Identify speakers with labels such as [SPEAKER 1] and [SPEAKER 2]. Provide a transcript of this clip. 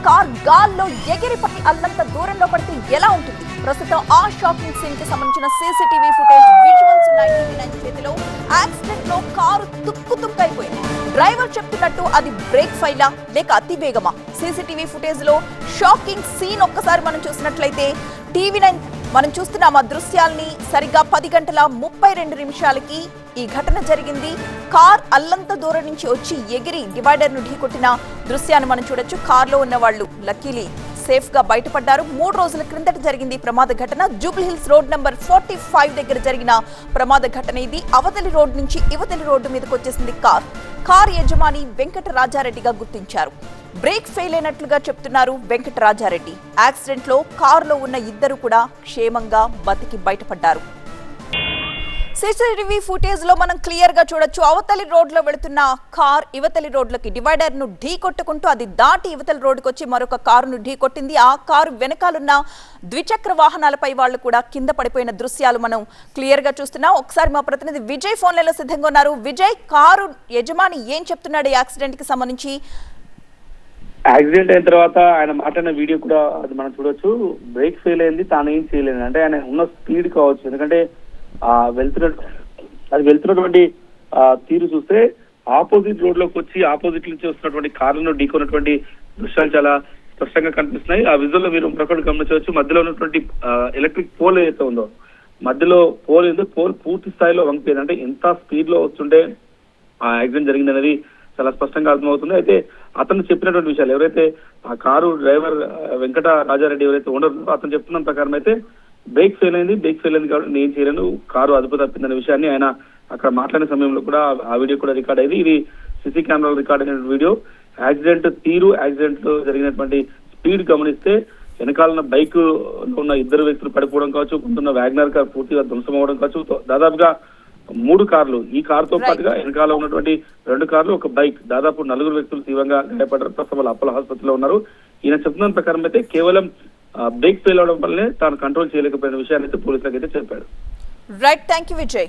[SPEAKER 1] Car గాల్లో ఎగిరిపడి అల్లంత దూరంలో పడితే ఎలా ఉంటుంది? ప్రస్తుతం ఆ షాకింగ్ సీన్ కి సంబంధించిన సీసీటీవీ ఫుటేజ్ విజువల్స్ ఉన్నాయి. చేతిలో యాక్సిడెంట్ లో కారు తుక్కుతుక్కైపోయింది. డ్రైవర్ చెప్తున్నట్టు అది బ్రేక్ ఫైలా లేక అతి వేగమా? సీసీటీవీ ఫుటేజ్ లో షాకింగ్ సీన్ ఒక్కసారి మనం చూసినట్లయితే టీవీ9 మనం చూస్తున్నాం ఆ దృశ్యాల్ని. సరిగ్గా 10:32 ఈ ఘటన జరిగింది. కార్ అల్లంత దూరం నుంచి వచ్చి ఎగిరి డివైడర్ ను ఢీకొట్టిన దృశ్యాన్ని మనం చూడొచ్చు. కారులో ఉన్న వాళ్ళు లక్కీలీ సేఫ్ గా బయటపడ్డారు. 3 రోజుల క్రిందట జరిగింది ప్రమాద ఘటన. జూబ్లీ హిల్స్ రోడ్ నంబర్ 45 దగ్గర జరిగిన ప్రమాద ఘటన ఇది. అవతలి రోడ్ నుంచి ఇవతలి రోడ్డు మీదకి వచ్చేసింది కార్ యజమాని వెంకట రాజారెడ్డిగా గుర్తించారు. బ్రేక్ ఫెయిల్ అయినట్లుగా చెప్తున్నారు వెంకట రాజారెడ్డి. యాక్సిడెంట్ లో కారులో ఉన్న ఇద్దరు కూడా క్షేమంగా బతికి బయటపడ్డారు. సీసీటీవీ ఫుటేజ్ లో మనం క్లియర్ గా చూడొచ్చు. అవతలి రోడ్ లో వెళుతున్న కార్ ఇవతలి రోడ్లకి డివైడర్ ను ఢీ కొట్టుకుంటూ అది దాటి ఇవతలి రోడ్డుకు వచ్చి మరొక కారును ఢీ కొట్టింది. ఆ కారు వెనకాలన్న ద్విచక్ర వాహనాలపై వాళ్ళు కూడా కింద పడిపోయిన దృశ్యాలు మనం క్లియర్ గా చూస్తున్నాం. ఒకసారి మా ప్రతినిధి విజయ్ ఫోన్లలో సిద్ధంగా ఉన్నారు. విజయ్, కారు యజమాని ఏం చెప్తున్నాడు ఈ యాక్సిడెంట్ కి సంబంధించి?
[SPEAKER 2] యాక్సిడెంట్ అయిన తర్వాత ఆయన మాట్లాడిన వీడియో కూడా అది మనం చూడొచ్చు. బ్రేక్ ఫెయిల్ అయింది, తాను ఏం చేయలేదు అంటే ఆయన ఉన్న స్పీడ్ కావచ్చు. ఎందుకంటే వెళ్తున్నటువంటి తీరు చూస్తే ఆపోజిట్ రోడ్ లోకి వచ్చి ఆపోజిట్ నుంచి వస్తున్నటువంటి కార్లను ఢీకొన్నటువంటి దృశ్యాలు చాలా స్పష్టంగా కనిపిస్తున్నాయి. ఆ విజువల్ లో మీరు మరొకటి గమనించవచ్చు. మధ్యలో ఉన్నటువంటి ఎలక్ట్రిక్ పోల్ ఏదైతే ఉందో, మధ్యలో పోల్ పూర్తి స్థాయిలో వంగిపోయింది. అంటే ఎంత స్పీడ్ లో వస్తుంటే ఆ యాక్సిడెంట్ జరిగింది అనేది చాలా స్పష్టంగా అర్థమవుతుంది. అయితే అతను చెప్పినటువంటి విషయాలు, ఎవరైతే ఆ కారు డ్రైవర్ వెంకట రాజారెడ్డి ఎవరైతే ఉండరు, అతను చెప్తున్న ప్రకారం అయితే బ్రేక్ ఫెయిల్ అయింది కాబట్టి నేను చేయలేను, కారు అదుపు తప్పిందనే విషయాన్ని ఆయన అక్కడ మాట్లాడిన సమయంలో కూడా ఆ వీడియో కూడా రికార్డ్ అయింది. ఇది సీసీ కెమెరాలో రికార్డ్ అయిన వీడియో. యాక్సిడెంట్ తీరు, యాక్సిడెంట్ లో జరిగినటువంటి స్పీడ్ గమనిస్తే వెనకాలన్న బైక్ లో ఉన్న ఇద్దరు వ్యక్తులు పడిపోవడం కావచ్చు, కొంటున్న వ్యాగనర్ కార్ పూర్తిగా ధ్వంసం అవ్వడం కావచ్చు. దాదాపుగా 3 కార్లు, ఈ కారుతో పాటుగా వెనకాల ఉన్నటువంటి 2 కార్లు, ఒక బైక్, దాదాపు 4 వ్యక్తులు తీవ్రంగా గాయపడ్డారు. ప్రస్తుతం అపోలో హాస్పిటల్లో ఉన్నారు. ఈయన చెప్తున్న ప్రకారం అయితే కేవలం బ్రేక్ ఫెయిల్ అవడం వల్లనే తాను కంట్రోల్ చేయలేకపోయిన విషయాన్ని అయితే పోలీసులకు అయితే చెప్పాడు.
[SPEAKER 1] Right, thank you Vijay.